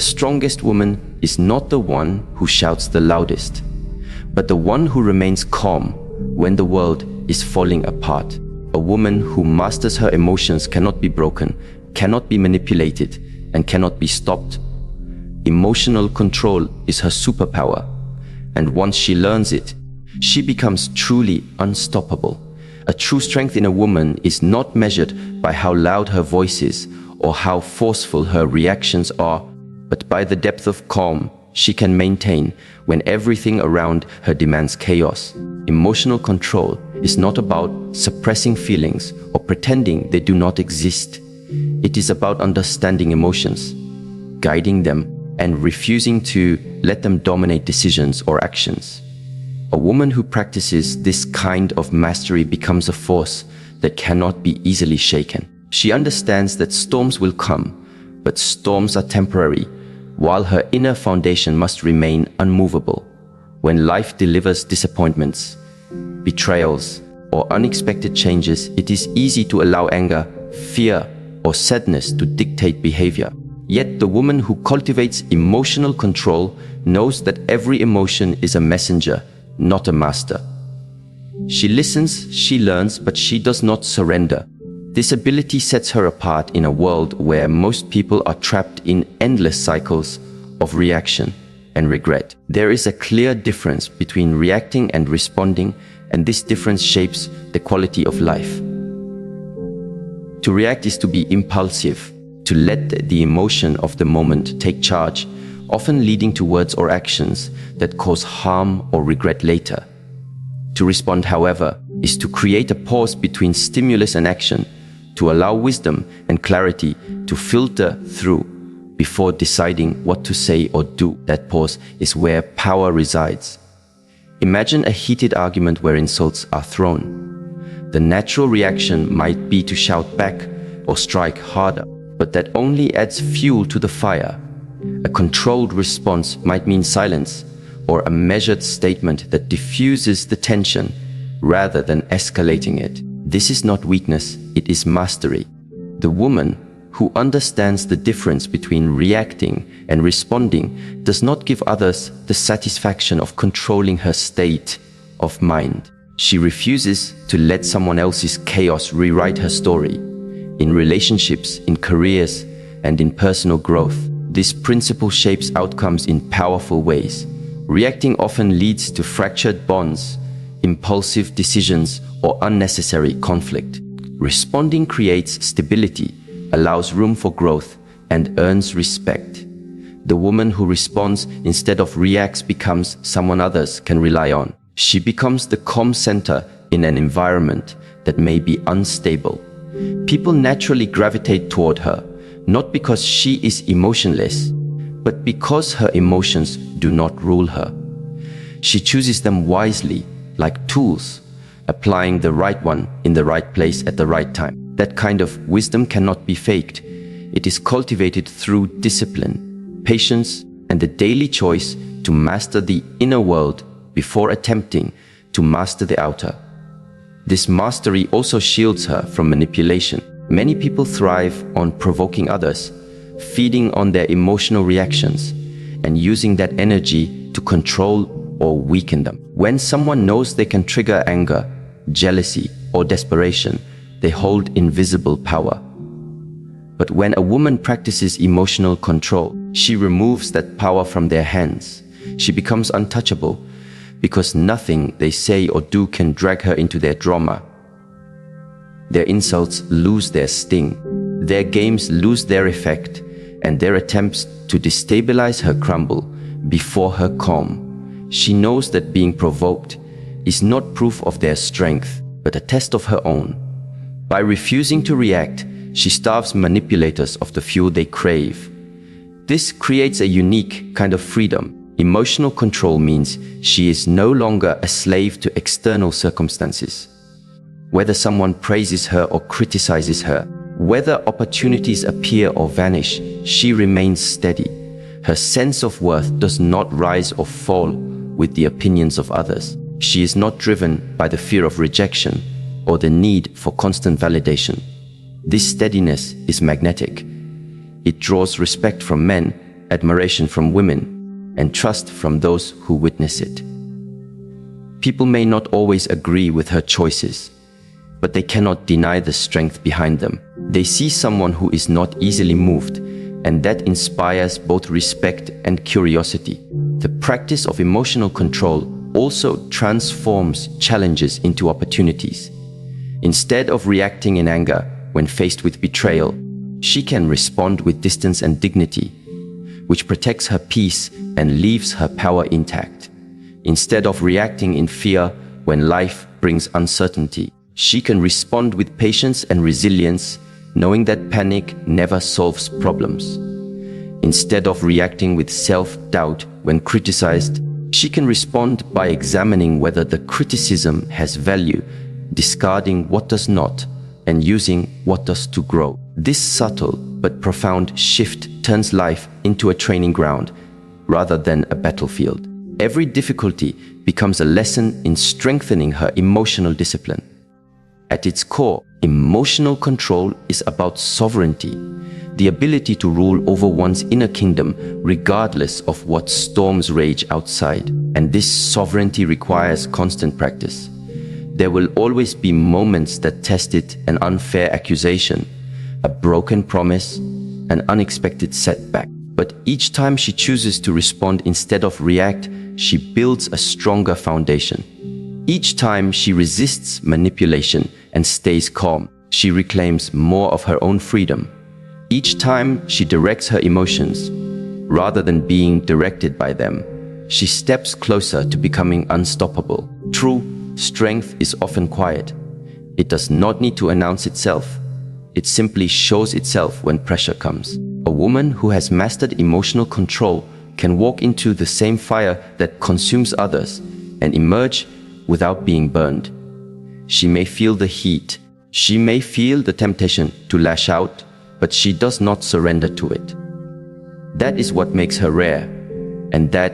The strongest woman is not the one who shouts the loudest, but the one who remains calm when the world is falling apart. A woman who masters her emotions cannot be broken, cannot be manipulated, and cannot be stopped. Emotional control is her superpower, and once she learns it, she becomes truly unstoppable. A true strength in a woman is not measured by how loud her voice is or how forceful her reactions are, but by the depth of calm she can maintain when everything around her demands chaos. Emotional control is not about suppressing feelings or pretending they do not exist. It is about understanding emotions, guiding them, and refusing to let them dominate decisions or actions. A woman who practices this kind of mastery becomes a force that cannot be easily shaken. She understands that storms will come, but storms are temporary, while her inner foundation must remain unmovable. When life delivers disappointments, betrayals, or unexpected changes, it is easy to allow anger, fear, or sadness to dictate behavior. Yet the woman who cultivates emotional control knows that every emotion is a messenger, not a master. She listens, she learns, but she does not surrender. This ability sets her apart in a world where most people are trapped in endless cycles of reaction and regret. There is a clear difference between reacting and responding, and this difference shapes the quality of life. To react is to be impulsive, to let the emotion of the moment take charge, often leading to words or actions that cause harm or regret later. To respond, however, is to create a pause between stimulus and action, to allow wisdom and clarity to filter through before deciding what to say or do. That pause is where power resides. Imagine a heated argument where insults are thrown. The natural reaction might be to shout back or strike harder, but that only adds fuel to the fire. A controlled response might mean silence or a measured statement that diffuses the tension rather than escalating it. This is not weakness, it is mastery. The woman who understands the difference between reacting and responding does not give others the satisfaction of controlling her state of mind. She refuses to let someone else's chaos rewrite her story. In relationships, in careers, and in personal growth, this principle shapes outcomes in powerful ways. Reacting often leads to fractured bonds, impulsive decisions, or unnecessary conflict. Responding creates stability, allows room for growth, and earns respect. The woman who responds instead of reacts becomes someone others can rely on. She becomes the calm center in an environment that may be unstable. People naturally gravitate toward her, not because she is emotionless, but because her emotions do not rule her. She chooses them wisely, like tools, applying the right one in the right place at the right time. That kind of wisdom cannot be faked. It is cultivated through discipline, patience, and the daily choice to master the inner world before attempting to master the outer. This mastery also shields her from manipulation. Many people thrive on provoking others, feeding on their emotional reactions, and using that energy to control or weaken them. When someone knows they can trigger anger, jealousy, or desperation, they hold invisible power. But when a woman practices emotional control, she removes that power from their hands. She becomes untouchable because nothing they say or do can drag her into their drama. Their insults lose their sting, their games lose their effect, and their attempts to destabilize her crumble before her calm. She knows that being provoked is not proof of their strength, but a test of her own. By refusing to react, she starves manipulators of the fuel they crave. This creates a unique kind of freedom. Emotional control means she is no longer a slave to external circumstances. Whether someone praises her or criticizes her, whether opportunities appear or vanish, she remains steady. Her sense of worth does not rise or fall with the opinions of others. She is not driven by the fear of rejection or the need for constant validation. This steadiness is magnetic. It draws respect from men admiration from women, and trust from those who witness it. People may not always agree with her choices, but they cannot deny the strength behind them. They see someone who is not easily moved, and that inspires both respect and curiosity. The practice of emotional control also transforms challenges into opportunities. Instead of reacting in anger when faced with betrayal, she can respond with distance and dignity, which protects her peace and leaves her power intact. Instead of reacting in fear when life brings uncertainty, she can respond with patience and resilience, knowing that panic never solves problems. Instead of reacting with self-doubt when criticized, she can respond by examining whether the criticism has value, discarding what does not, and using what does to grow. This subtle but profound shift turns life into a training ground rather than a battlefield. Every difficulty becomes a lesson in strengthening her emotional discipline. At its core, emotional control is about sovereignty, the ability to rule over one's inner kingdom regardless of what storms rage outside. And this sovereignty requires constant practice. There will always be moments that test it: an unfair accusation, a broken promise, an unexpected setback. But each time she chooses to respond instead of react, she builds a stronger foundation. Each time she resists manipulation and stays calm, she reclaims more of her own freedom. Each time she directs her emotions, rather than being directed by them, she steps closer to becoming unstoppable. True strength is often quiet. It does not need to announce itself. It simply shows itself when pressure comes. A woman who has mastered emotional control can walk into the same fire that consumes others and emerge without being burned. She may feel the heat. She may feel the temptation to lash out, but she does not surrender to it. That is what makes her rare, and that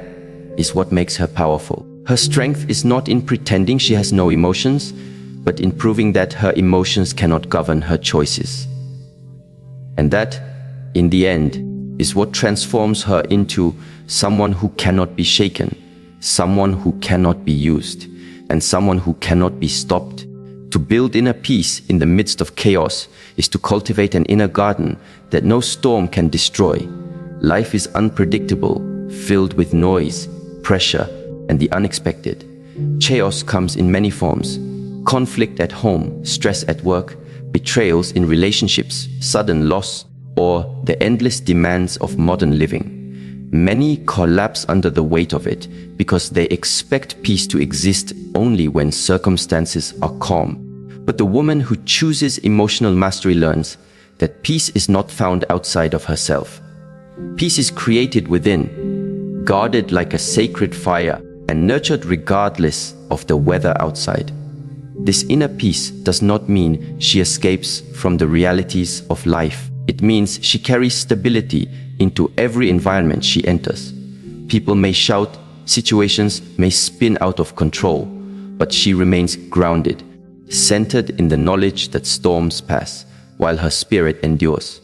is what makes her powerful. Her strength is not in pretending she has no emotions, but in proving that her emotions cannot govern her choices. And that, in the end, is what transforms her into someone who cannot be shaken, someone who cannot be used, and someone who cannot be stopped. To build inner peace in the midst of chaos is to cultivate an inner garden that no storm can destroy. Life is unpredictable, filled with noise, pressure, and the unexpected. Chaos comes in many forms: conflict at home, stress at work, betrayals in relationships, sudden loss, or the endless demands of modern living. Many collapse under the weight of it because they expect peace to exist only when circumstances are calm. But the woman who chooses emotional mastery learns that peace is not found outside of herself. Peace is created within, guarded like a sacred fire, and nurtured regardless of the weather outside. This inner peace does not mean she escapes from the realities of life. It means she carries stability into every environment she enters. People may shout, situations may spin out of control, but she remains grounded, centered in the knowledge that storms pass, while her spirit endures.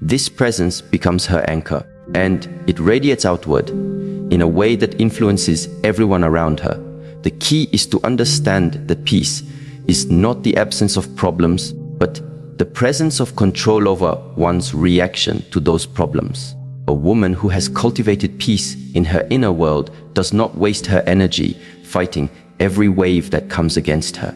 This presence becomes her anchor, and it radiates outward in a way that influences everyone around her. The key is to understand that peace is not the absence of problems, but the presence of control over one's reaction to those problems. A woman who has cultivated peace in her inner world does not waste her energy fighting every wave that comes against her.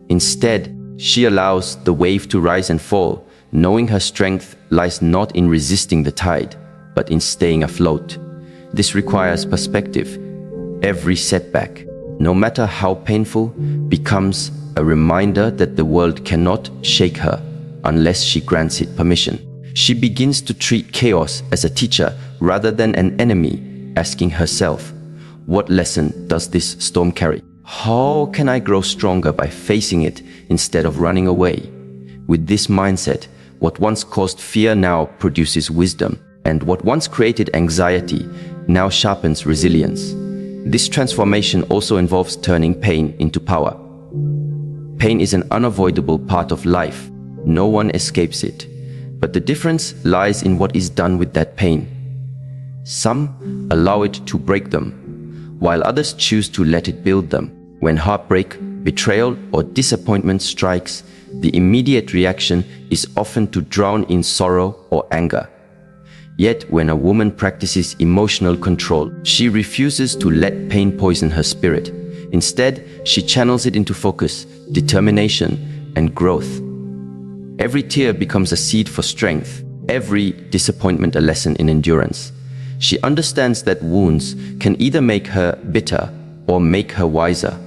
Instead, she allows the wave to rise and fall, knowing her strength lies not in resisting the tide, but in staying afloat. This requires perspective. Every setback, no matter how painful, becomes a reminder that the world cannot shake her unless she grants it permission. She begins to treat chaos as a teacher rather than an enemy, asking herself, what lesson does this storm carry? How can I grow stronger by facing it instead of running away? With this mindset, what once caused fear now produces wisdom, and what once created anxiety now sharpens resilience. This transformation also involves turning pain into power. Pain is an unavoidable part of life. No one escapes it. But the difference lies in what is done with that pain. Some allow it to break them, while others choose to let it build them. When heartbreak, betrayal, or disappointment strikes, the immediate reaction is often to drown in sorrow or anger. Yet, when a woman practices emotional control, she refuses to let pain poison her spirit. Instead, she channels it into focus, determination, and growth. Every tear becomes a seed for strength, every disappointment a lesson in endurance. She understands that wounds can either make her bitter or make her wiser,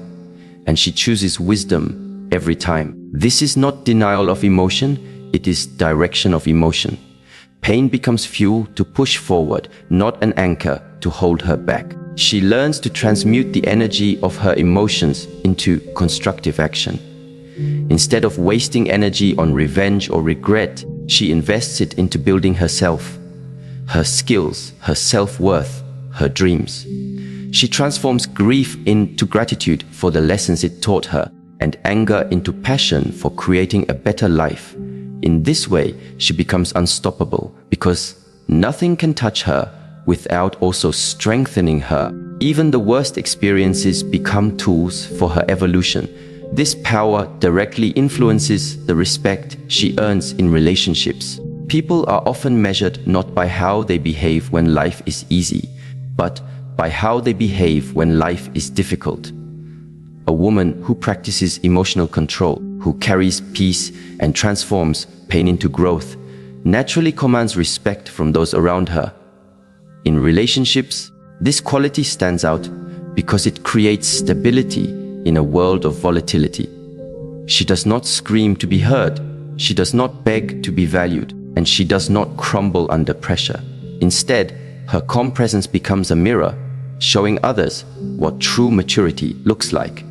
and she chooses wisdom every time. This is not denial of emotion, it is direction of emotion. Pain becomes fuel to push forward, not an anchor to hold her back. She learns to transmute the energy of her emotions into constructive action. Instead of wasting energy on revenge or regret, she invests it into building herself, her skills, her self-worth, her dreams. She transforms grief into gratitude for the lessons it taught her, and anger into passion for creating a better life. In this way, she becomes unstoppable because nothing can touch her without also strengthening her. Even the worst experiences become tools for her evolution. This power directly influences the respect she earns in relationships. People are often measured not by how they behave when life is easy, but by how they behave when life is difficult. A woman who practices emotional control, who carries peace and transforms pain into growth, naturally commands respect from those around her. In relationships, this quality stands out because it creates stability in a world of volatility. She does not scream to be heard, she does not beg to be valued, and she does not crumble under pressure. Instead, her calm presence becomes a mirror, showing others what true maturity looks like.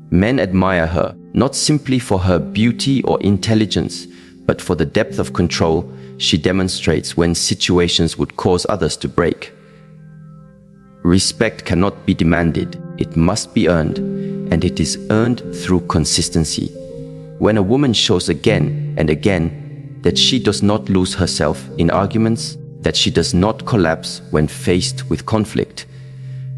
Men admire her, not simply for her beauty or intelligence, but for the depth of control she demonstrates when situations would cause others to break. Respect cannot be demanded, it must be earned, and it is earned through consistency. When a woman shows again and again that she does not lose herself in arguments, that she does not collapse when faced with conflict,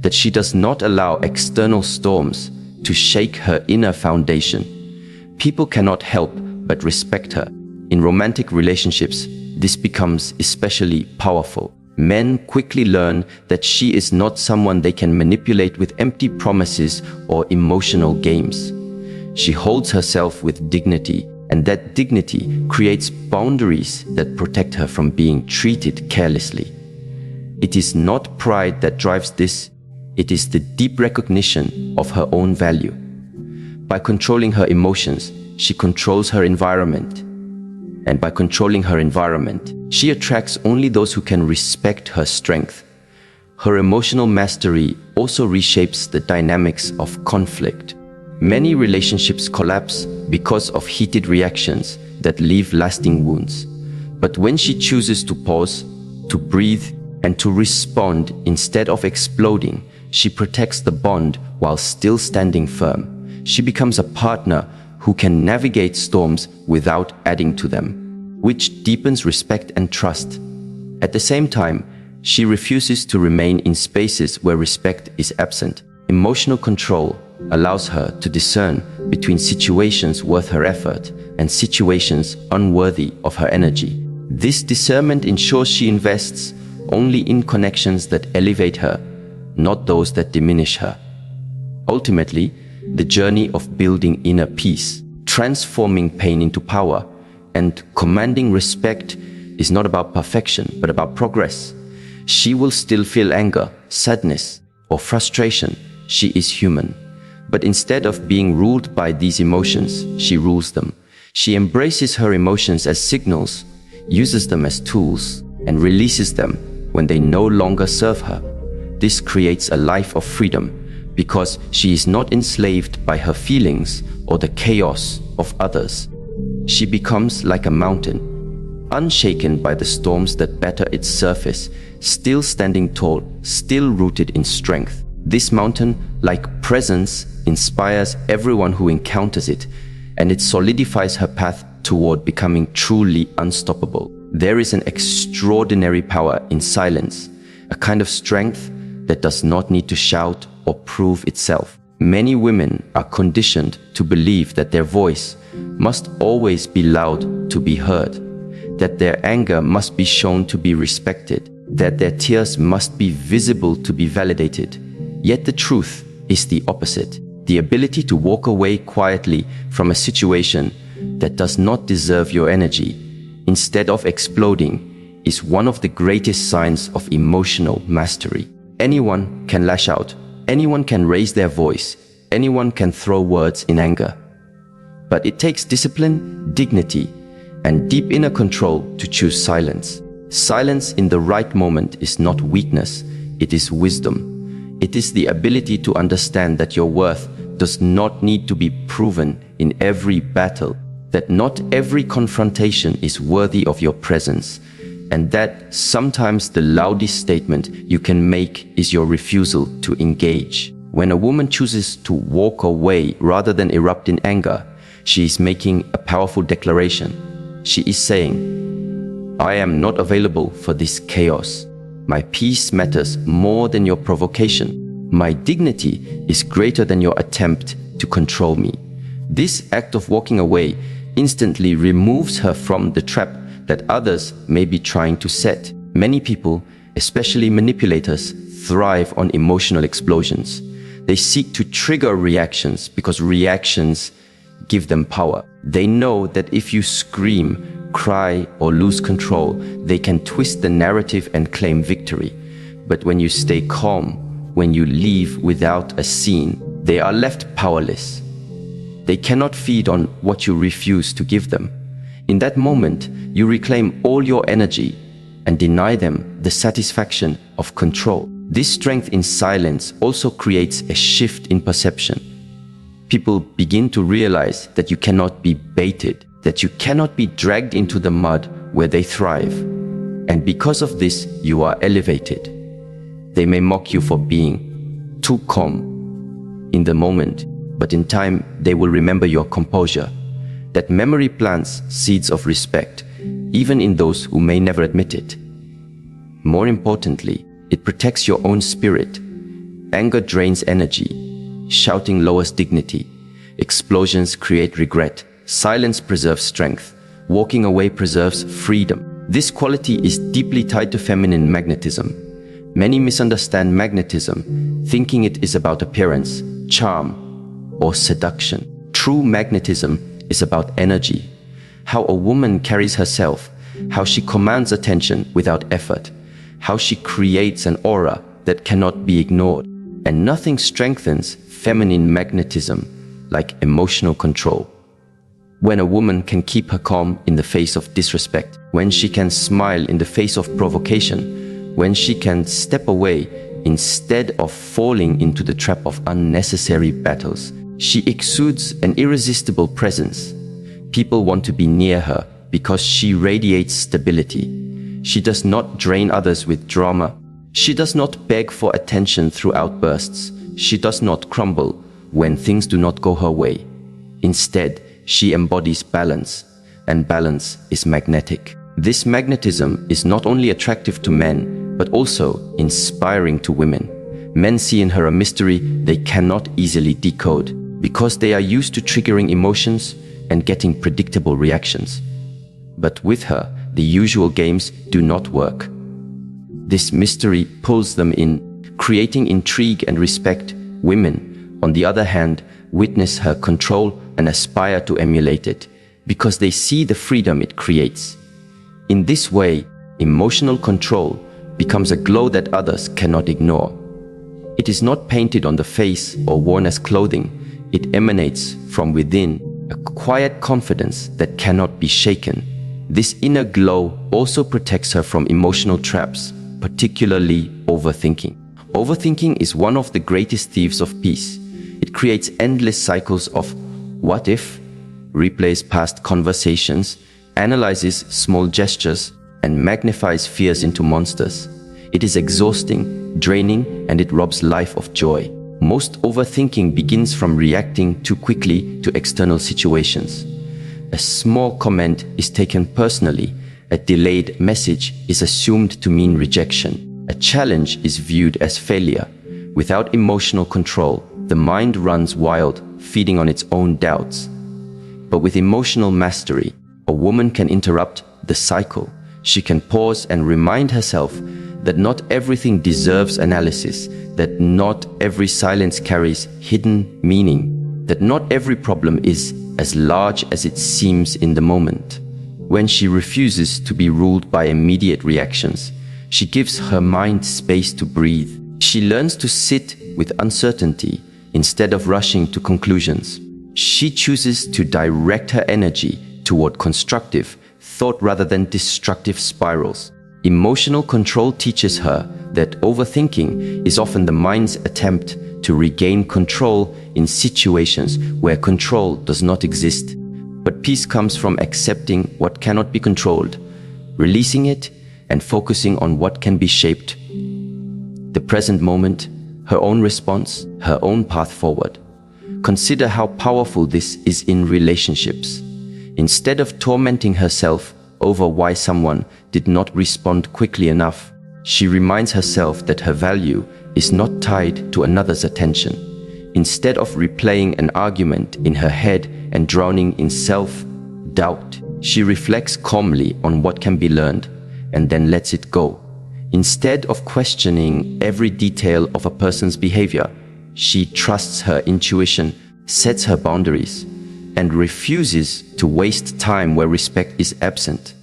that she does not allow external storms to shake her inner foundation, people cannot help but respect her. In romantic relationships, this becomes especially powerful. Men quickly learn that she is not someone they can manipulate with empty promises or emotional games. She holds herself with dignity, and that dignity creates boundaries that protect her from being treated carelessly. It is not pride that drives this, it is the deep recognition of her own value. By controlling her emotions, she controls her environment. And by controlling her environment, she attracts only those who can respect her strength. Her emotional mastery also reshapes the dynamics of conflict. Many relationships collapse because of heated reactions that leave lasting wounds. But when she chooses to pause, to breathe, and to respond instead of exploding, she protects the bond while still standing firm. She becomes a partner who can navigate storms without adding to them, which deepens respect and trust. At the same time, she refuses to remain in spaces where respect is absent. Emotional control allows her to discern between situations worth her effort and situations unworthy of her energy. This discernment ensures she invests only in connections that elevate her, not those that diminish her. Ultimately, the journey of building inner peace, transforming pain into power, and commanding respect is not about perfection, but about progress. She will still feel anger, sadness, or frustration. She is human. But instead of being ruled by these emotions, she rules them. She embraces her emotions as signals, uses them as tools, and releases them when they no longer serve her. This creates a life of freedom because she is not enslaved by her feelings or the chaos of others. She becomes like a mountain, unshaken by the storms that batter its surface, still standing tall, still rooted in strength. This mountain-like presence inspires everyone who encounters it, and it solidifies her path toward becoming truly unstoppable. There is an extraordinary power in silence, a kind of strength that does not need to shout or prove itself. Many women are conditioned to believe that their voice must always be loud to be heard, that their anger must be shown to be respected, that their tears must be visible to be validated. Yet the truth is the opposite. The ability to walk away quietly from a situation that does not deserve your energy, instead of exploding, is one of the greatest signs of emotional mastery. Anyone can lash out. Anyone can raise their voice. Anyone can throw words in anger. But it takes discipline, dignity, and deep inner control to choose silence. Silence in the right moment is not weakness, it is wisdom. It is the ability to understand that your worth does not need to be proven in every battle, that not every confrontation is worthy of your presence, and that sometimes the loudest statement you can make is your refusal to engage. When a woman chooses to walk away rather than erupt in anger, she is making a powerful declaration. She is saying, I am not available for this chaos. My peace matters more than your provocation. My dignity is greater than your attempt to control me. This act of walking away instantly removes her from the trap that others may be trying to set. Many people, especially manipulators, thrive on emotional explosions. They seek to trigger reactions because reactions give them power. They know that if you scream, cry, or lose control, they can twist the narrative and claim victory. But when you stay calm, when you leave without a scene, they are left powerless. They cannot feed on what you refuse to give them. In that moment, you reclaim all your energy and deny them the satisfaction of control. This strength in silence also creates a shift in perception. People begin to realize that you cannot be baited, that you cannot be dragged into the mud where they thrive. And because of this, you are elevated. They may mock you for being too calm in the moment, but in time, they will remember your composure. That memory plants seeds of respect, even in those who may never admit it. More importantly, it protects your own spirit. Anger drains energy. Shouting lowers dignity. Explosions create regret. Silence preserves strength. Walking away preserves freedom. This quality is deeply tied to feminine magnetism. Many misunderstand magnetism, thinking it is about appearance, charm, or seduction. True magnetism is about energy, how a woman carries herself, how she commands attention without effort, how she creates an aura that cannot be ignored. And nothing strengthens feminine magnetism like emotional control. When a woman can keep her calm in the face of disrespect, when she can smile in the face of provocation, when she can step away instead of falling into the trap of unnecessary battles, she exudes an irresistible presence. People want to be near her because she radiates stability. She does not drain others with drama. She does not beg for attention through outbursts. She does not crumble when things do not go her way. Instead, she embodies balance, and balance is magnetic. This magnetism is not only attractive to men, but also inspiring to women. Men see in her a mystery they cannot easily decode, because they are used to triggering emotions and getting predictable reactions. But with her, the usual games do not work. This mystery pulls them in, creating intrigue and respect. Women, on the other hand, witness her control and aspire to emulate it, because they see the freedom it creates. In this way, emotional control becomes a glow that others cannot ignore. It is not painted on the face or worn as clothing. It emanates from within, a quiet confidence that cannot be shaken. This inner glow also protects her from emotional traps, particularly overthinking. Overthinking is one of the greatest thieves of peace. It creates endless cycles of what if, replays past conversations, analyzes small gestures, and magnifies fears into monsters. It is exhausting, draining, and it robs life of joy. Most overthinking begins from reacting too quickly to external situations. A small comment is taken personally. A delayed message is assumed to mean rejection. A challenge is viewed as failure. Without emotional control, the mind runs wild, feeding on its own doubts. But with emotional mastery, a woman can interrupt the cycle. She can pause and remind herself that not everything deserves analysis, that not every silence carries hidden meaning, that not every problem is as large as it seems in the moment. When she refuses to be ruled by immediate reactions, she gives her mind space to breathe. She learns to sit with uncertainty instead of rushing to conclusions. She chooses to direct her energy toward constructive thought rather than destructive spirals. Emotional control teaches her that overthinking is often the mind's attempt to regain control in situations where control does not exist. But peace comes from accepting what cannot be controlled, releasing it, and focusing on what can be shaped. The present moment, her own response, her own path forward. Consider how powerful this is in relationships. Instead of tormenting herself over why someone did not respond quickly enough, she reminds herself that her value is not tied to another's attention. Instead of replaying an argument in her head and drowning in self-doubt, she reflects calmly on what can be learned and then lets it go. Instead of questioning every detail of a person's behavior, she trusts her intuition, sets her boundaries, and refuses to waste time where respect is absent.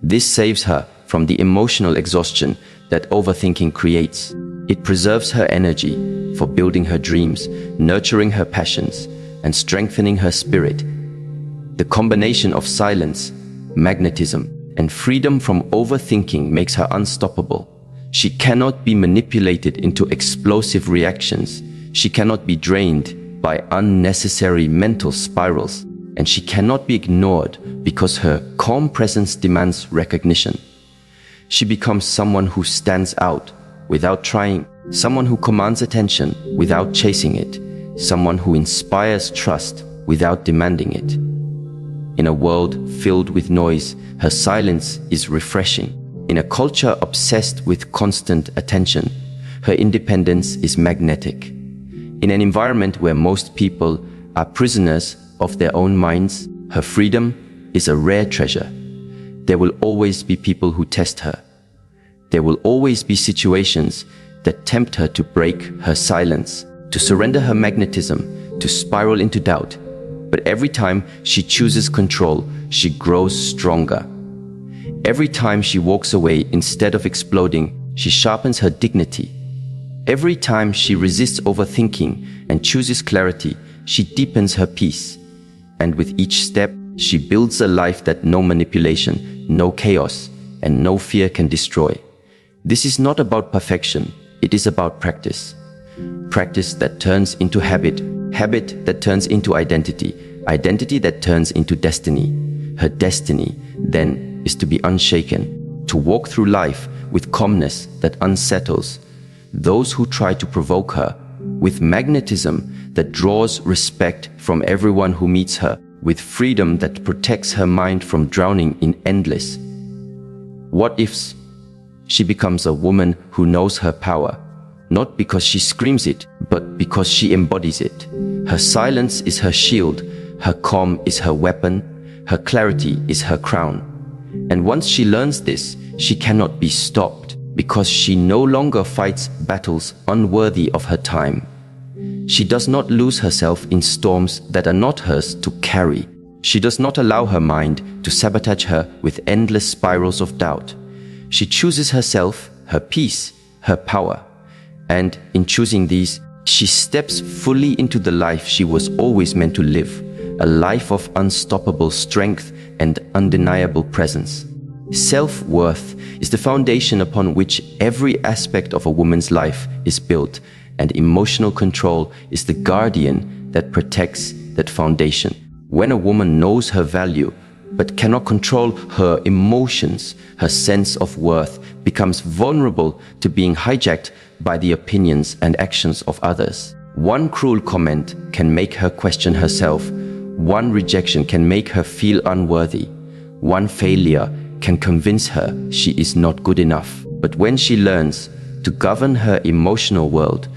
This saves her from the emotional exhaustion that overthinking creates. It preserves her energy for building her dreams, nurturing her passions, and strengthening her spirit. The combination of silence, magnetism, and freedom from overthinking makes her unstoppable. She cannot be manipulated into explosive reactions. She cannot be drained by unnecessary mental spirals, and she cannot be ignored because her calm presence demands recognition. She becomes someone who stands out without trying, someone who commands attention without chasing it, someone who inspires trust without demanding it. In a world filled with noise, her silence is refreshing. In a culture obsessed with constant attention, her independence is magnetic. In an environment where most people are prisoners of their own minds, her freedom is a rare treasure. There will always be people who test her. There will always be situations that tempt her to break her silence, to surrender her magnetism, to spiral into doubt. But every time she chooses control, she grows stronger. Every time she walks away instead of exploding, she sharpens her dignity. Every time she resists overthinking and chooses clarity, she deepens her peace. And with each step, she builds a life that no manipulation, no chaos, and no fear can destroy. This is not about perfection, it is about practice. Practice that turns into habit, habit that turns into identity, identity that turns into destiny. Her destiny, then, is to be unshaken, to walk through life with calmness that unsettles those who try to provoke her, with magnetism that draws respect from everyone who meets her, with freedom that protects her mind from drowning in endless what-ifs. She becomes a woman who knows her power, not because she screams it, but because she embodies it. Her silence is her shield, her calm is her weapon, her clarity is her crown. And once she learns this, she cannot be stopped, because she no longer fights battles unworthy of her time. She does not lose herself in storms that are not hers to carry. She does not allow her mind to sabotage her with endless spirals of doubt. She chooses herself, her peace, her power. And in choosing these, she steps fully into the life she was always meant to live, a life of unstoppable strength and undeniable presence. Self-worth is the foundation upon which every aspect of a woman's life is built, and emotional control is the guardian that protects that foundation. When a woman knows her value but cannot control her emotions, her sense of worth becomes vulnerable to being hijacked by the opinions and actions of others. One cruel comment can make her question herself. One rejection can make her feel unworthy. One failure can convince her she is not good enough. But when she learns to govern her emotional world.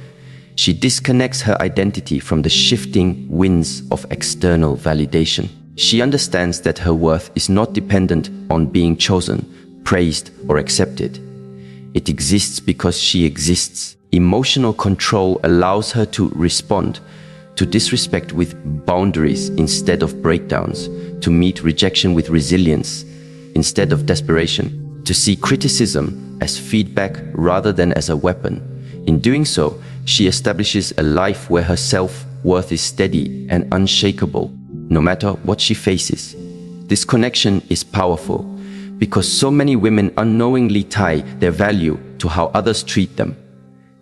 She disconnects her identity from the shifting winds of external validation. She understands that her worth is not dependent on being chosen, praised, or accepted. It exists because she exists. Emotional control allows her to respond to disrespect with boundaries instead of breakdowns, to meet rejection with resilience instead of desperation, to see criticism as feedback rather than as a weapon. In doing so, she establishes a life where her self-worth is steady and unshakable, no matter what she faces. This connection is powerful because so many women unknowingly tie their value to how others treat them.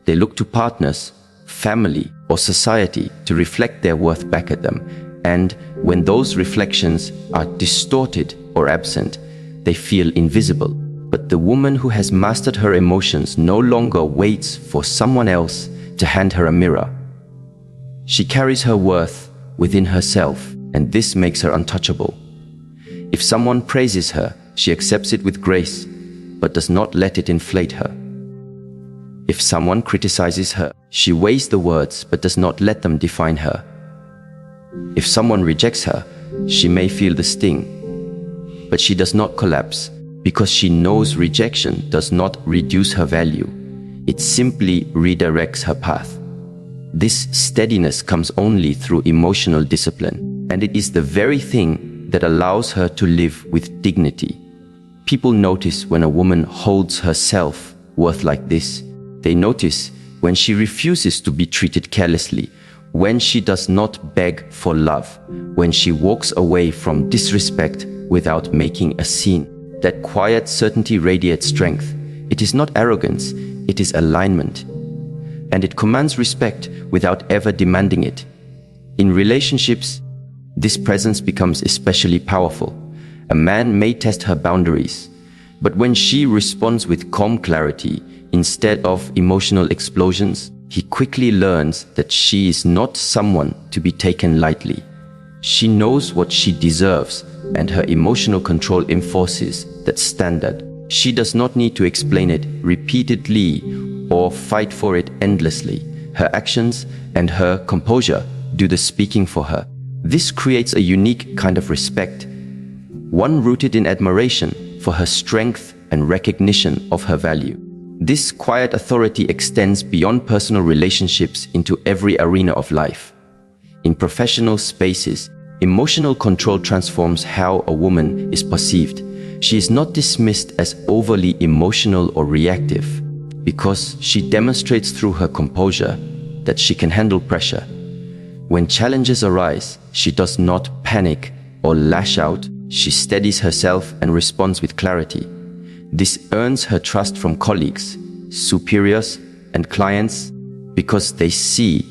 They look to partners, family, or society to reflect their worth back at them. And when those reflections are distorted or absent, they feel invisible. But the woman who has mastered her emotions no longer waits for someone else to hand her a mirror. She carries her worth within herself, and this makes her untouchable. If someone praises her, she accepts it with grace, but does not let it inflate her. If someone criticizes her, she weighs the words but does not let them define her. If someone rejects her, she may feel the sting, but she does not collapse because she knows rejection does not reduce her value. It simply redirects her path. This steadiness comes only through emotional discipline, and it is the very thing that allows her to live with dignity. People notice when a woman holds her self-worth like this. They notice when she refuses to be treated carelessly, when she does not beg for love, when she walks away from disrespect without making a scene. That quiet certainty radiates strength. It is not arrogance, it is alignment. And it commands respect without ever demanding it. In relationships, this presence becomes especially powerful. A man may test her boundaries, but when she responds with calm clarity instead of emotional explosions, he quickly learns that she is not someone to be taken lightly. She knows what she deserves, and her emotional control enforces that standard. She does not need to explain it repeatedly or fight for it endlessly. Her actions and her composure do the speaking for her. This creates a unique kind of respect, one rooted in admiration for her strength and recognition of her value. This quiet authority extends beyond personal relationships into every arena of life. In professional spaces, emotional control transforms how a woman is perceived. She is not dismissed as overly emotional or reactive because she demonstrates through her composure that she can handle pressure. When challenges arise, she does not panic or lash out. She steadies herself and responds with clarity. This earns her trust from colleagues, superiors, and clients because they see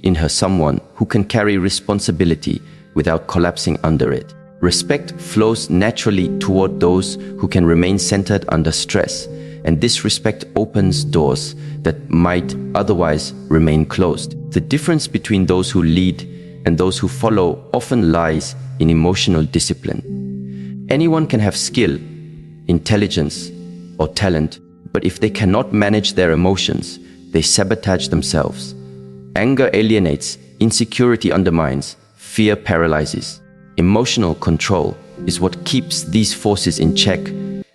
in her someone who can carry responsibility without collapsing under it. Respect flows naturally toward those who can remain centered under stress, and this respect opens doors that might otherwise remain closed. The difference between those who lead and those who follow often lies in emotional discipline. Anyone can have skill, intelligence, or talent, but if they cannot manage their emotions, they sabotage themselves. Anger alienates, insecurity undermines, fear paralyzes. Emotional control is what keeps these forces in check,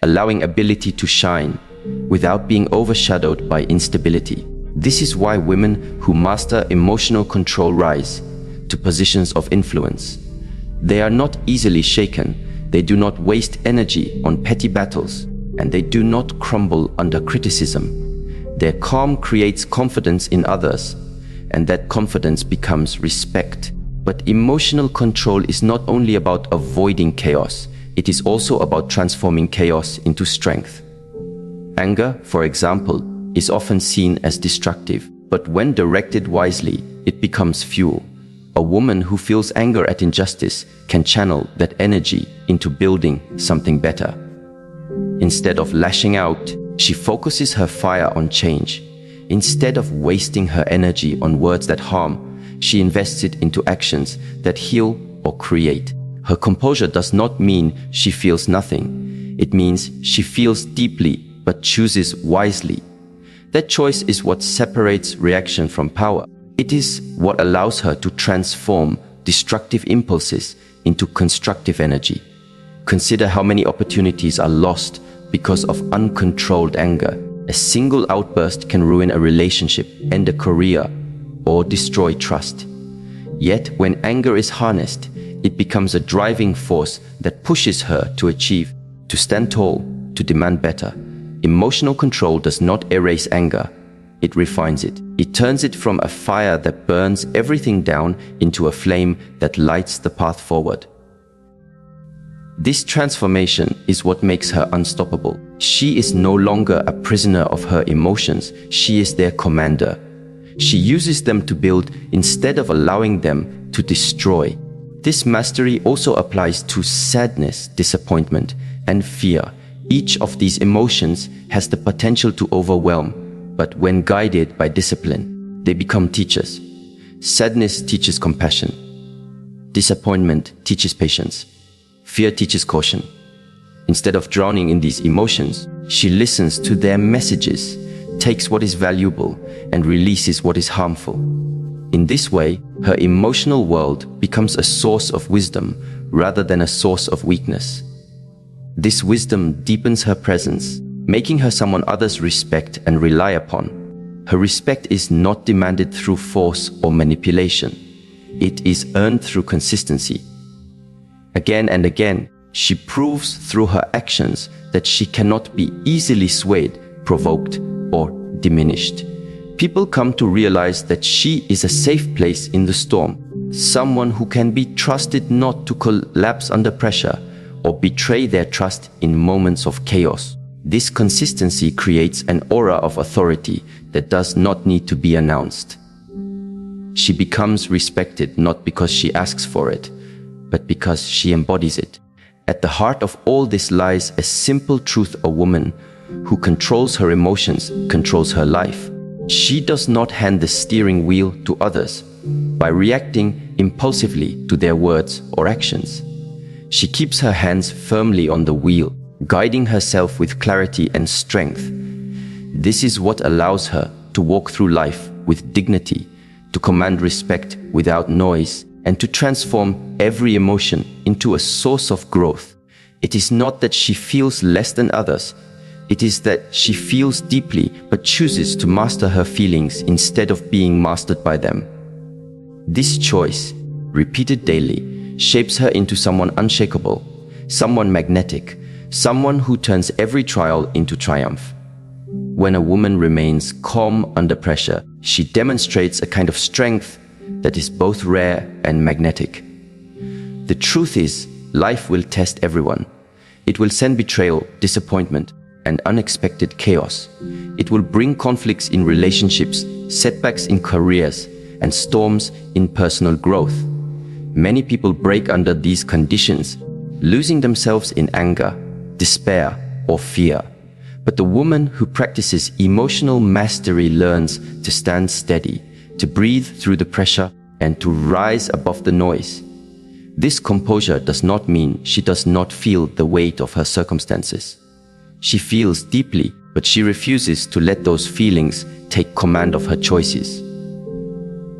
allowing ability to shine without being overshadowed by instability. This is why women who master emotional control rise to positions of influence. They are not easily shaken, they do not waste energy on petty battles, and they do not crumble under criticism. Their calm creates confidence in others, and that confidence becomes respect. But emotional control is not only about avoiding chaos, it is also about transforming chaos into strength. Anger, for example, is often seen as destructive, but when directed wisely, it becomes fuel. A woman who feels anger at injustice can channel that energy into building something better. Instead of lashing out, she focuses her fire on change. Instead of wasting her energy on words that harm, she invests it into actions that heal or create. Her composure does not mean she feels nothing. It means she feels deeply but chooses wisely. That choice is what separates reaction from power. It is what allows her to transform destructive impulses into constructive energy. Consider how many opportunities are lost because of uncontrolled anger. A single outburst can ruin a relationship, end a career, or destroy trust. Yet, when anger is harnessed, it becomes a driving force that pushes her to achieve, to stand tall, to demand better. Emotional control does not erase anger, it refines it. It turns it from a fire that burns everything down into a flame that lights the path forward. This transformation is what makes her unstoppable. She is no longer a prisoner of her emotions, she is their commander. She uses them to build instead of allowing them to destroy. This mastery also applies to sadness, disappointment, and fear. Each of these emotions has the potential to overwhelm, but when guided by discipline, they become teachers. Sadness teaches compassion. Disappointment teaches patience. Fear teaches caution. Instead of drowning in these emotions, she listens to their messages, takes what is valuable, and releases what is harmful. In this way, her emotional world becomes a source of wisdom rather than a source of weakness. This wisdom deepens her presence, making her someone others respect and rely upon. Her respect is not demanded through force or manipulation. It is earned through consistency. Again and again, she proves through her actions that she cannot be easily swayed, provoked, or diminished. People come to realize that she is a safe place in the storm, someone who can be trusted not to collapse under pressure or betray their trust in moments of chaos. This consistency creates an aura of authority that does not need to be announced. She becomes respected not because she asks for it, but because she embodies it. At the heart of all this lies a simple truth: a woman who controls her emotions controls her life. She does not hand the steering wheel to others by reacting impulsively to their words or actions. She keeps her hands firmly on the wheel, guiding herself with clarity and strength. This is what allows her to walk through life with dignity, to command respect without noise, and to transform every emotion into a source of growth. It is not that she feels less than others. It is that she feels deeply but chooses to master her feelings instead of being mastered by them. This choice, repeated daily, shapes her into someone unshakable, someone magnetic, someone who turns every trial into triumph. When a woman remains calm under pressure, she demonstrates a kind of strength that is both rare and magnetic. The truth is, life will test everyone. It will send betrayal, disappointment, and unexpected chaos. It will bring conflicts in relationships, setbacks in careers, and storms in personal growth. Many people break under these conditions, losing themselves in anger, despair, or fear. But the woman who practices emotional mastery learns to stand steady, to breathe through the pressure, and to rise above the noise. This composure does not mean she does not feel the weight of her circumstances. She feels deeply, but she refuses to let those feelings take command of her choices.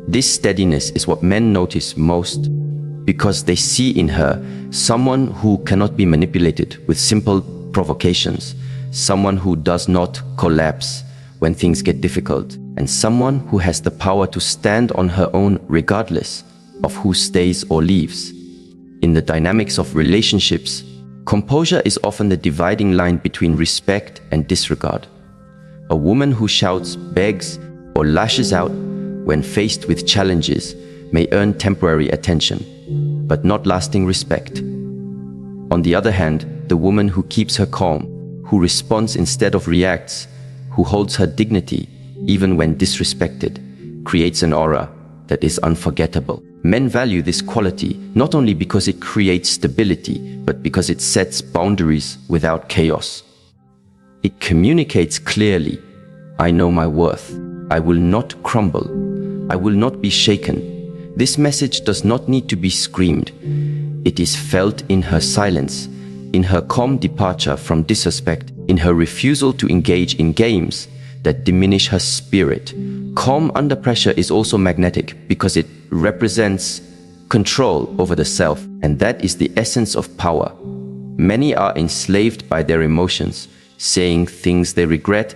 This steadiness is what men notice most, because they see in her someone who cannot be manipulated with simple provocations, someone who does not collapse when things get difficult, and someone who has the power to stand on her own regardless of who stays or leaves. In the dynamics of relationships, composure is often the dividing line between respect and disregard. A woman who shouts, begs, or lashes out when faced with challenges may earn temporary attention, but not lasting respect. On the other hand, the woman who keeps her calm, who responds instead of reacts, who holds her dignity even when disrespected, creates an aura that is unforgettable. Men value this quality not only because it creates stability, but because it sets boundaries without chaos. It communicates clearly, I know my worth. I will not crumble. I will not be shaken. This message does not need to be screamed. It is felt in her silence, in her calm departure from disrespect, in her refusal to engage in games that diminish her spirit. Calm under pressure is also magnetic because it represents control over the self, and that is the essence of power. Many are enslaved by their emotions, saying things they regret,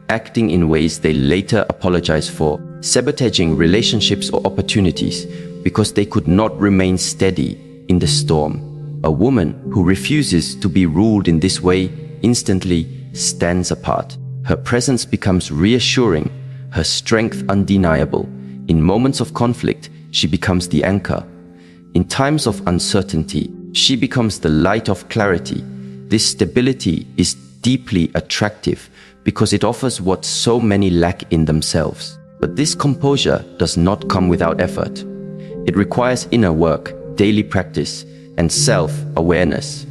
acting in ways they later apologize for, sabotaging relationships or opportunities because they could not remain steady in the storm. A woman who refuses to be ruled in this way instantly stands apart. Her presence becomes reassuring, her strength undeniable. In moments of conflict, she becomes the anchor. In times of uncertainty, she becomes the light of clarity. This stability is deeply attractive because it offers what so many lack in themselves. But this composure does not come without effort. It requires inner work, daily practice, and self-awareness.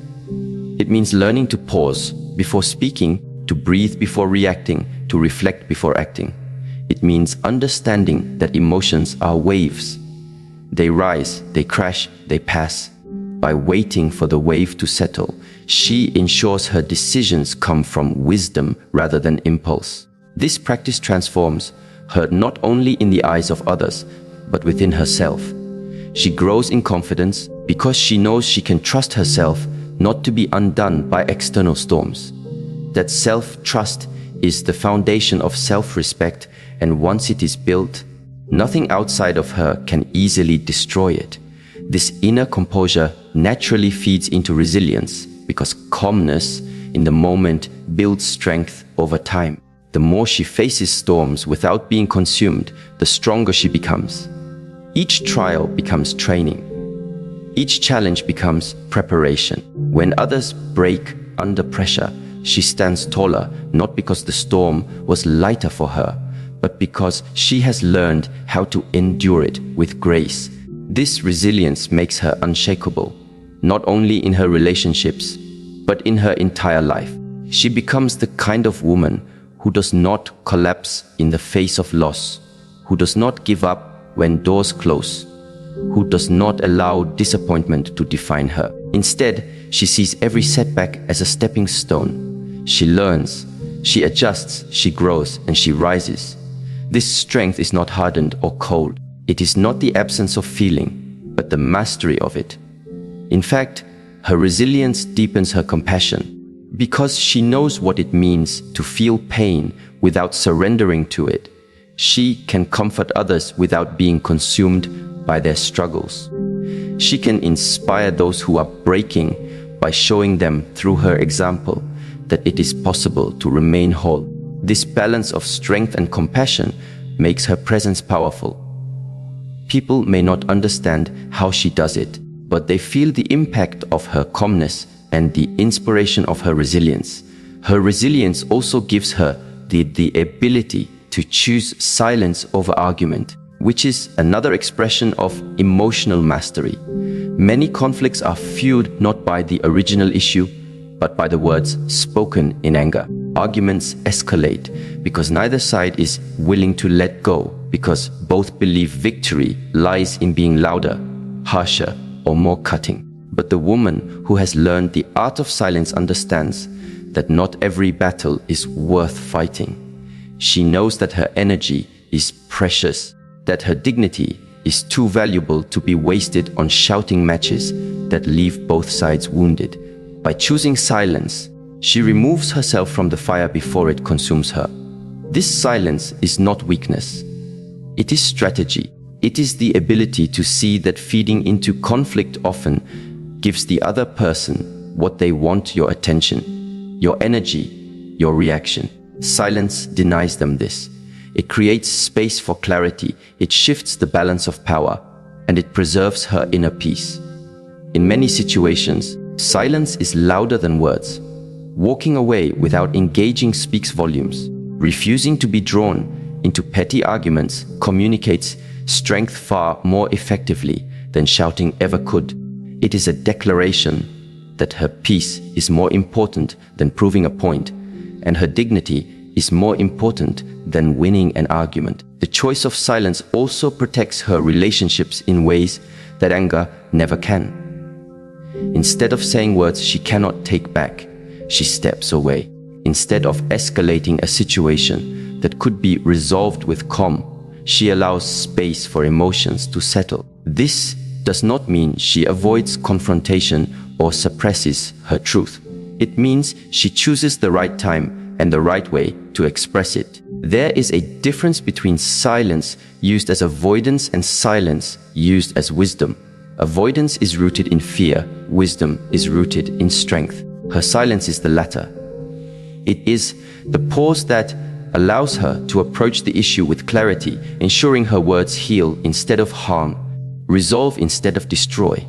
It means learning to pause before speaking, to breathe before reacting, to reflect before acting. It means understanding that emotions are waves. They rise, they crash, they pass. By waiting for the wave to settle, she ensures her decisions come from wisdom rather than impulse. This practice transforms her not only in the eyes of others, but within herself. She grows in confidence because she knows she can trust herself not to be undone by external storms. That self-trust is the foundation of self-respect, and once it is built, nothing outside of her can easily destroy it. This inner composure naturally feeds into resilience because calmness in the moment builds strength over time. The more she faces storms without being consumed, the stronger she becomes. Each trial becomes training. Each challenge becomes preparation. When others break under pressure, she stands taller, not because the storm was lighter for her, but because she has learned how to endure it with grace. This resilience makes her unshakable, not only in her relationships, but in her entire life. She becomes the kind of woman who does not collapse in the face of loss, who does not give up when doors close, who does not allow disappointment to define her. Instead, she sees every setback as a stepping stone. She learns, she adjusts, she grows, and she rises. This strength is not hardened or cold. It is not the absence of feeling, but the mastery of it. In fact, her resilience deepens her compassion because she knows what it means to feel pain without surrendering to it. She can comfort others without being consumed by their struggles. She can inspire those who are breaking by showing them through her example that it is possible to remain whole. This balance of strength and compassion makes her presence powerful. People may not understand how she does it, but they feel the impact of her calmness and the inspiration of her resilience. Her resilience also gives her the ability to choose silence over argument, which is another expression of emotional mastery. Many conflicts are fueled not by the original issue, but by the words spoken in anger. Arguments escalate because neither side is willing to let go, because both believe victory lies in being louder, harsher, or more cutting. But the woman who has learned the art of silence understands that not every battle is worth fighting. She knows that her energy is precious, that her dignity is too valuable to be wasted on shouting matches that leave both sides wounded. By choosing silence, she removes herself from the fire before it consumes her. This silence is not weakness. It is strategy. It is the ability to see that feeding into conflict often gives the other person what they want: your attention, your energy, your reaction. Silence denies them this. It creates space for clarity, it shifts the balance of power, and it preserves her inner peace. In many situations, silence is louder than words. Walking away without engaging speaks volumes. Refusing to be drawn into petty arguments communicates strength far more effectively than shouting ever could. It is a declaration that her peace is more important than proving a point, and her dignity is more important than winning an argument. The choice of silence also protects her relationships in ways that anger never can. Instead of saying words she cannot take back, she steps away. Instead of escalating a situation that could be resolved with calm, she allows space for emotions to settle. This does not mean she avoids confrontation or suppresses her truth. It means she chooses the right time and the right way to express it. There is a difference between silence used as avoidance and silence used as wisdom. Avoidance is rooted in fear. Wisdom is rooted in strength. Her silence is the latter. It is the pause that allows her to approach the issue with clarity, ensuring her words heal instead of harm, resolve instead of destroy.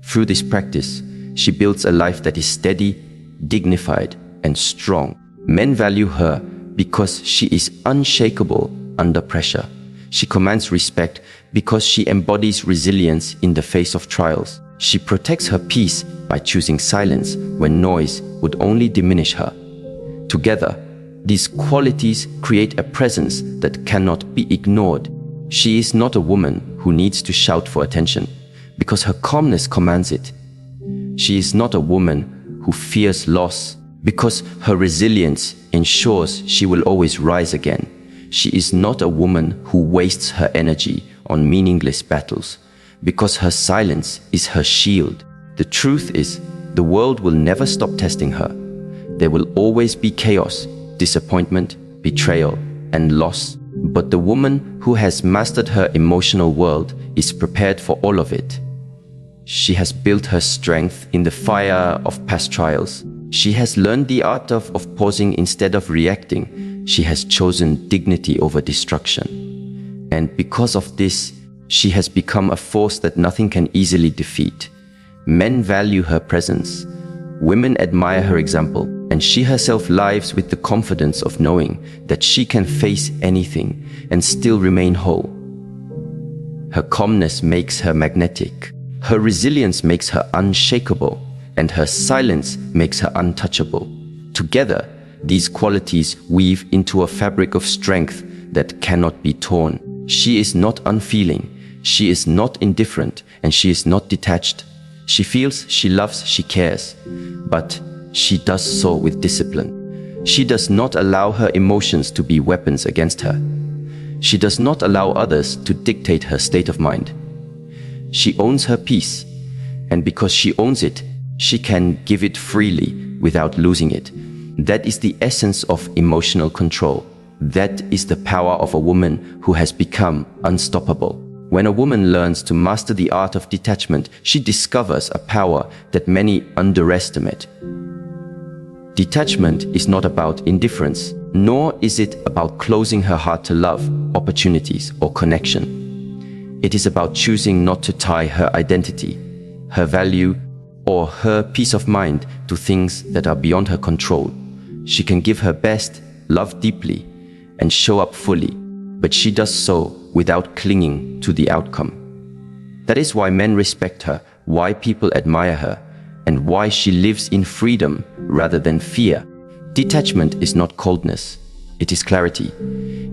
Through this practice, she builds a life that is steady, dignified, and strong. Men value her because she is unshakable under pressure. She commands respect because she embodies resilience in the face of trials. She protects her peace by choosing silence when noise would only diminish her. Together, these qualities create a presence that cannot be ignored. She is not a woman who needs to shout for attention, because her calmness commands it. She is not a woman who fears loss, because her resilience ensures she will always rise again. She is not a woman who wastes her energy on meaningless battles, because her silence is her shield. The truth is, the world will never stop testing her. There will always be chaos, disappointment, betrayal, and loss. But the woman who has mastered her emotional world is prepared for all of it. She has built her strength in the fire of past trials. She has learned the art of pausing instead of reacting. She has chosen dignity over destruction. And because of this, she has become a force that nothing can easily defeat. Men value her presence. Women admire her example, and she herself lives with the confidence of knowing that she can face anything and still remain whole. Her calmness makes her magnetic. Her resilience makes her unshakable, and her silence makes her untouchable. Together, these qualities weave into a fabric of strength that cannot be torn. She is not unfeeling, she is not indifferent, and she is not detached. She feels, she loves, she cares, but she does so with discipline. She does not allow her emotions to be weapons against her. She does not allow others to dictate her state of mind. She owns her peace, and because she owns it, she can give it freely without losing it. That is the essence of emotional control. That is the power of a woman who has become unstoppable. When a woman learns to master the art of detachment, she discovers a power that many underestimate. Detachment is not about indifference, nor is it about closing her heart to love, opportunities, or connection. It is about choosing not to tie her identity, her value, or her peace of mind to things that are beyond her control. She can give her best, love deeply, and show up fully, but she does so without clinging to the outcome. That is why men respect her, why people admire her, and why she lives in freedom rather than fear. Detachment is not coldness, it is clarity.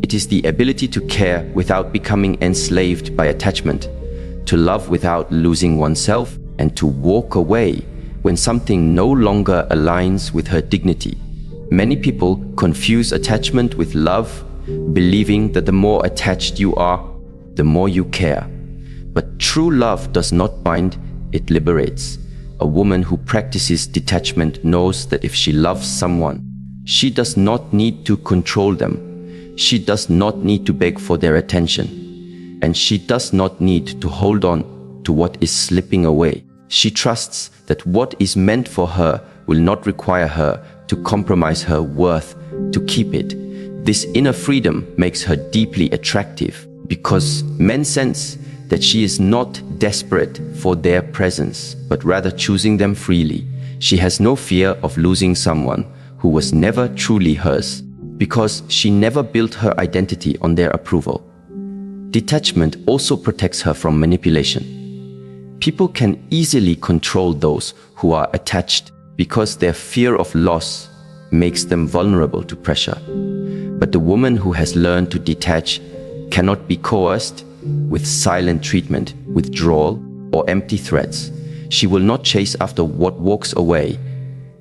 It is the ability to care without becoming enslaved by attachment, to love without losing oneself, and to walk away when something no longer aligns with her dignity. Many people confuse attachment with love, believing that the more attached you are, the more you care. But true love does not bind, it liberates. A woman who practices detachment knows that if she loves someone, she does not need to control them. She does not need to beg for their attention. And she does not need to hold on to what is slipping away. She trusts that what is meant for her will not require her to compromise her worth to keep it. This inner freedom makes her deeply attractive because men sense that she is not desperate for their presence, but rather choosing them freely. She has no fear of losing someone who was never truly hers, because she never built her identity on their approval. Detachment also protects her from manipulation. People can easily control those who are attached because their fear of loss makes them vulnerable to pressure. But the woman who has learned to detach cannot be coerced with silent treatment, withdrawal, or empty threats. She will not chase after what walks away,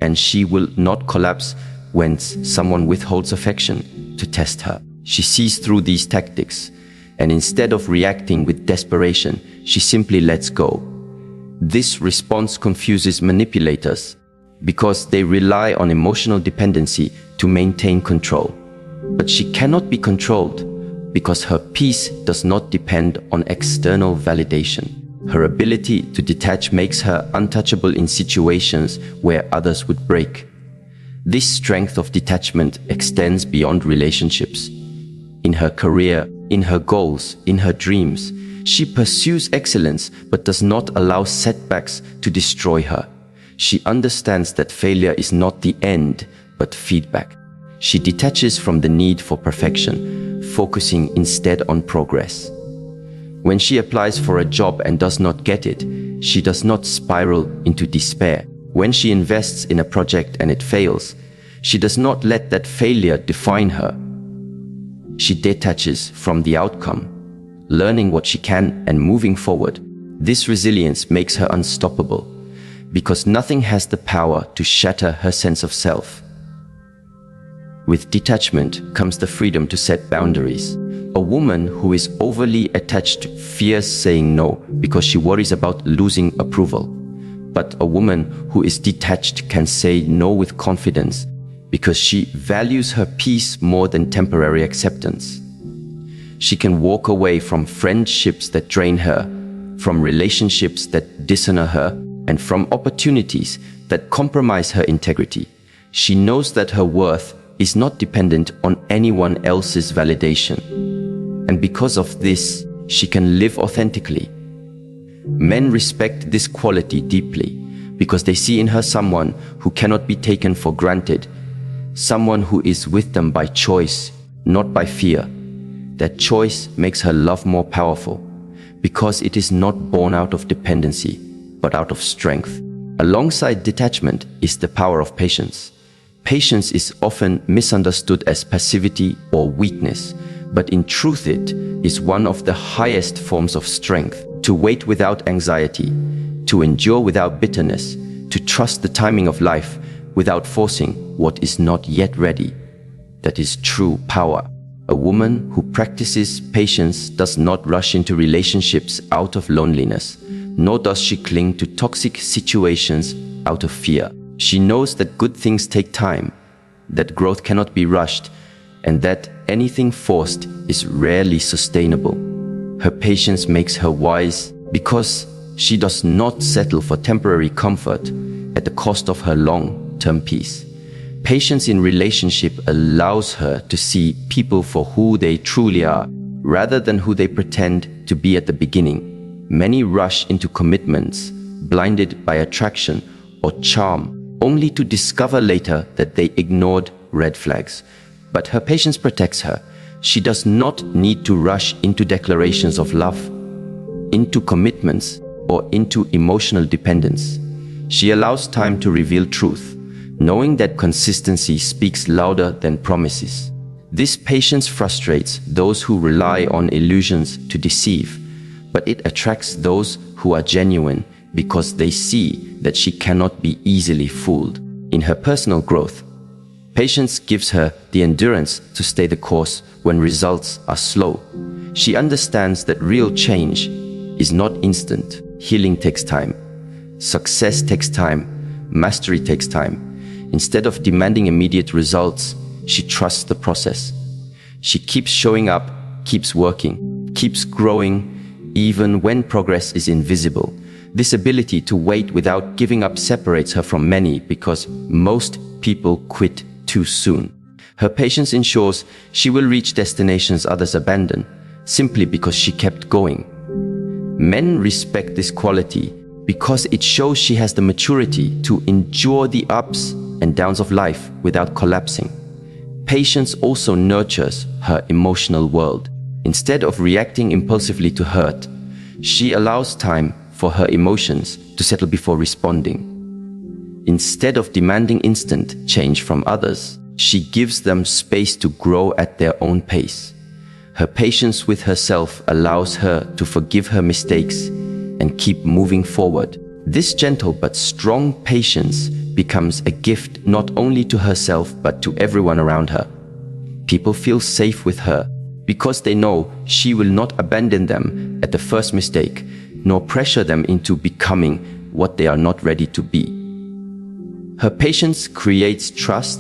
and she will not collapse when someone withholds affection to test her. She sees through these tactics, and instead of reacting with desperation, she simply lets go. This response confuses manipulators because they rely on emotional dependency to maintain control. But she cannot be controlled because her peace does not depend on external validation. Her ability to detach makes her untouchable in situations where others would break. This strength of detachment extends beyond relationships. In her career, in her goals, in her dreams, she pursues excellence but does not allow setbacks to destroy her. She understands that failure is not the end, but feedback. She detaches from the need for perfection, focusing instead on progress. When she applies for a job and does not get it, she does not spiral into despair. When she invests in a project and it fails, she does not let that failure define her. She detaches from the outcome, learning what she can and moving forward. This resilience makes her unstoppable, because nothing has the power to shatter her sense of self. With detachment comes the freedom to set boundaries. A woman who is overly attached fears saying no because she worries about losing approval. But a woman who is detached can say no with confidence because she values her peace more than temporary acceptance. She can walk away from friendships that drain her, from relationships that dishonor her, and from opportunities that compromise her integrity. She knows that her worth is not dependent on anyone else's validation. And because of this, she can live authentically. Men respect this quality deeply because they see in her someone who cannot be taken for granted, someone who is with them by choice, not by fear. That choice makes her love more powerful because it is not born out of dependency, but out of strength. Alongside detachment is the power of patience. Patience is often misunderstood as passivity or weakness, but in truth it is one of the highest forms of strength. To wait without anxiety, to endure without bitterness, to trust the timing of life without forcing what is not yet ready. That is true power. A woman who practices patience does not rush into relationships out of loneliness, nor does she cling to toxic situations out of fear. She knows that good things take time, that growth cannot be rushed, and that anything forced is rarely sustainable. Her patience makes her wise because she does not settle for temporary comfort at the cost of her long-term peace. Patience in relationship allows her to see people for who they truly are, rather than who they pretend to be at the beginning. Many rush into commitments, blinded by attraction or charm, only to discover later that they ignored red flags. But her patience protects her. She does not need to rush into declarations of love, into commitments, or into emotional dependence. She allows time to reveal truth, knowing that consistency speaks louder than promises. This patience frustrates those who rely on illusions to deceive, but it attracts those who are genuine because they see that she cannot be easily fooled. In her personal growth, patience gives her the endurance to stay the course when results are slow. She understands that real change is not instant. Healing takes time. Success takes time. Mastery takes time. Instead of demanding immediate results, she trusts the process. She keeps showing up, keeps working, keeps growing, even when progress is invisible. This ability to wait without giving up separates her from many because most people quit too soon. Her patience ensures she will reach destinations others abandon, simply because she kept going. Men respect this quality because it shows she has the maturity to endure the ups and downs of life without collapsing. Patience also nurtures her emotional world. Instead of reacting impulsively to hurt, she allows time for her emotions to settle before responding. Instead of demanding instant change from others, she gives them space to grow at their own pace. Her patience with herself allows her to forgive her mistakes and keep moving forward. This gentle but strong patience becomes a gift not only to herself but to everyone around her. People feel safe with her because they know she will not abandon them at the first mistake, nor pressure them into becoming what they are not ready to be. Her patience creates trust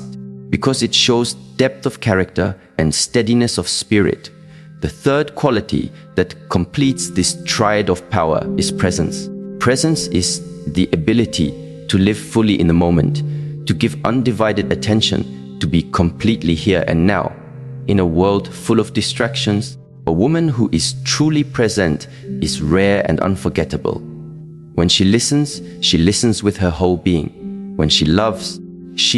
because it shows depth of character and steadiness of spirit. The third quality that completes this triad of power is presence. Presence is the ability to live fully in the moment, to give undivided attention, to be completely here and now. In a world full of distractions, a woman who is truly present is rare and unforgettable. When she listens with her whole being. When she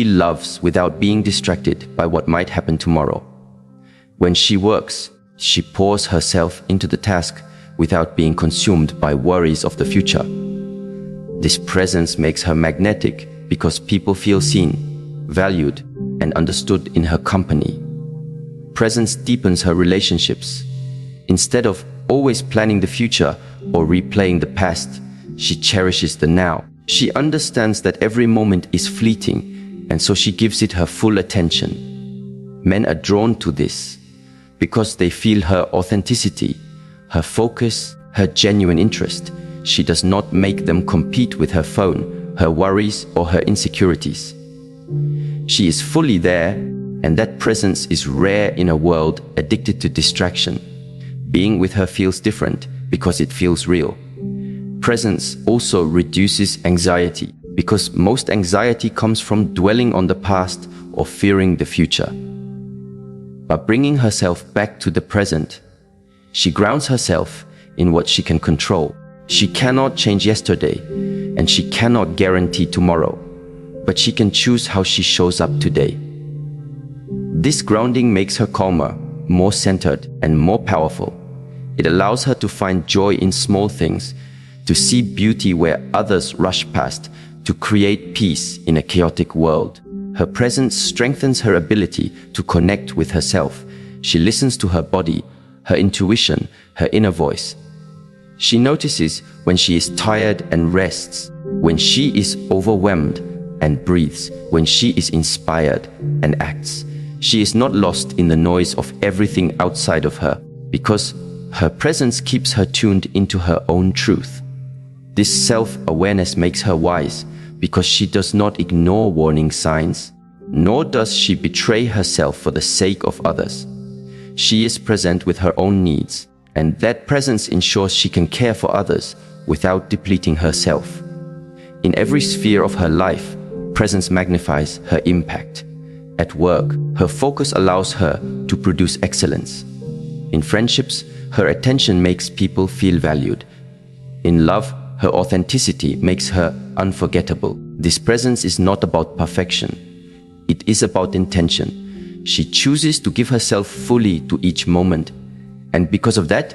loves without being distracted by what might happen tomorrow. When she works, she pours herself into the task without being consumed by worries of the future. This presence makes her magnetic because people feel seen, valued, and understood in her company. Presence deepens her relationships. Instead of always planning the future or replaying the past, she cherishes the now. She understands that every moment is fleeting, and so she gives it her full attention. Men are drawn to this because they feel her authenticity, her focus, her genuine interest. She does not make them compete with her phone, her worries, or her insecurities. She is fully there, and that presence is rare in a world addicted to distraction. Being with her feels different because it feels real. Presence also reduces anxiety because most anxiety comes from dwelling on the past or fearing the future. By bringing herself back to the present, she grounds herself in what she can control. She cannot change yesterday, and she cannot guarantee tomorrow, but she can choose how she shows up today. This grounding makes her calmer, more centered, and more powerful. It allows her to find joy in small things, to see beauty where others rush past, to create peace in a chaotic world. Her presence strengthens her ability to connect with herself. She listens to her body, her intuition, her inner voice. She notices when she is tired and rests, when she is overwhelmed and breathes, when she is inspired and acts. She is not lost in the noise of everything outside of her because her presence keeps her tuned into her own truth. This self-awareness makes her wise because she does not ignore warning signs, nor does she betray herself for the sake of others. She is present with her own needs, and that presence ensures she can care for others without depleting herself. In every sphere of her life, presence magnifies her impact. At work, her focus allows her to produce excellence. In friendships, her attention makes people feel valued. In love, her authenticity makes her unforgettable. This presence is not about perfection. It is about intention. She chooses to give herself fully to each moment. And because of that,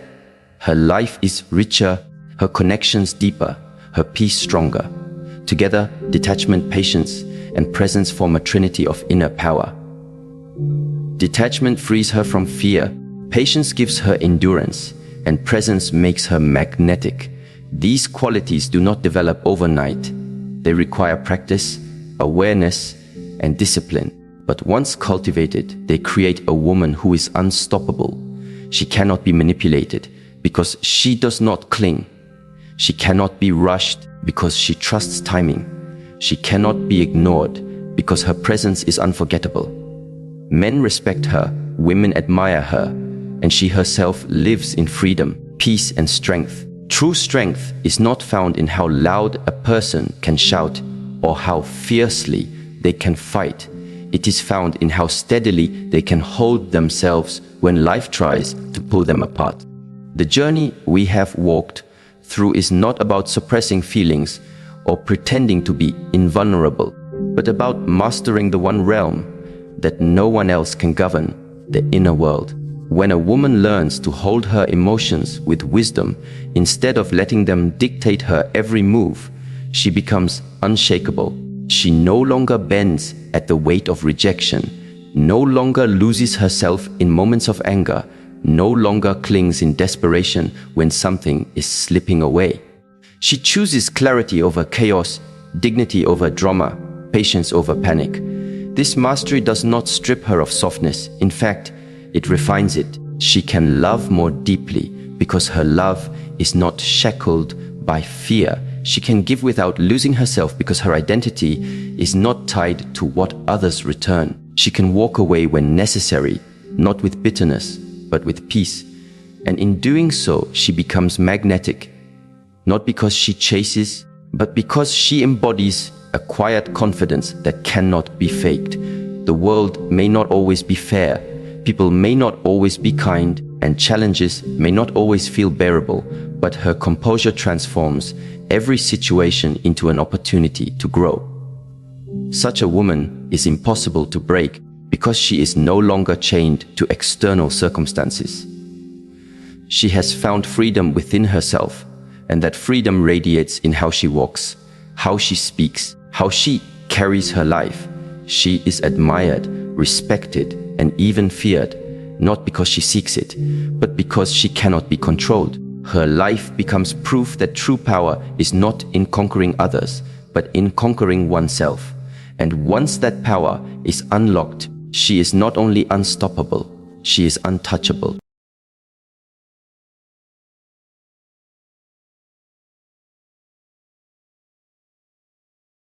her life is richer, her connections deeper, her peace stronger. Together, detachment, patience, and presence form a trinity of inner power. Detachment frees her from fear, patience gives her endurance, and presence makes her magnetic. These qualities do not develop overnight. They require practice, awareness, and discipline. But once cultivated, they create a woman who is unstoppable. She cannot be manipulated because she does not cling. She cannot be rushed because she trusts timing. She cannot be ignored because her presence is unforgettable. Men respect her, women admire her, and she herself lives in freedom, peace, and strength. True strength is not found in how loud a person can shout or how fiercely they can fight. It is found in how steadily they can hold themselves when life tries to pull them apart. The journey we have walked through is not about suppressing feelings or pretending to be invulnerable, but about mastering the one realm that no one else can govern, the inner world. When a woman learns to hold her emotions with wisdom instead of letting them dictate her every move, she becomes unshakable. She no longer bends at the weight of rejection, no longer loses herself in moments of anger, no longer clings in desperation when something is slipping away. She chooses clarity over chaos, dignity over drama, patience over panic. This mastery does not strip her of softness. In fact, it refines it. She can love more deeply because her love is not shackled by fear. She can give without losing herself because her identity is not tied to what others return. She can walk away when necessary, not with bitterness, but with peace. And in doing so, she becomes magnetic, not because she chases, but because she embodies a quiet confidence that cannot be faked. The world may not always be fair, people may not always be kind, and challenges may not always feel bearable, but her composure transforms every situation into an opportunity to grow. Such a woman is impossible to break because she is no longer chained to external circumstances. She has found freedom within herself, and that freedom radiates in how she walks, how she speaks, how she carries her life. She is admired, respected, and even feared, not because she seeks it, but because she cannot be controlled. Her life becomes proof that true power is not in conquering others, but in conquering oneself. And once that power is unlocked, she is not only unstoppable, she is untouchable.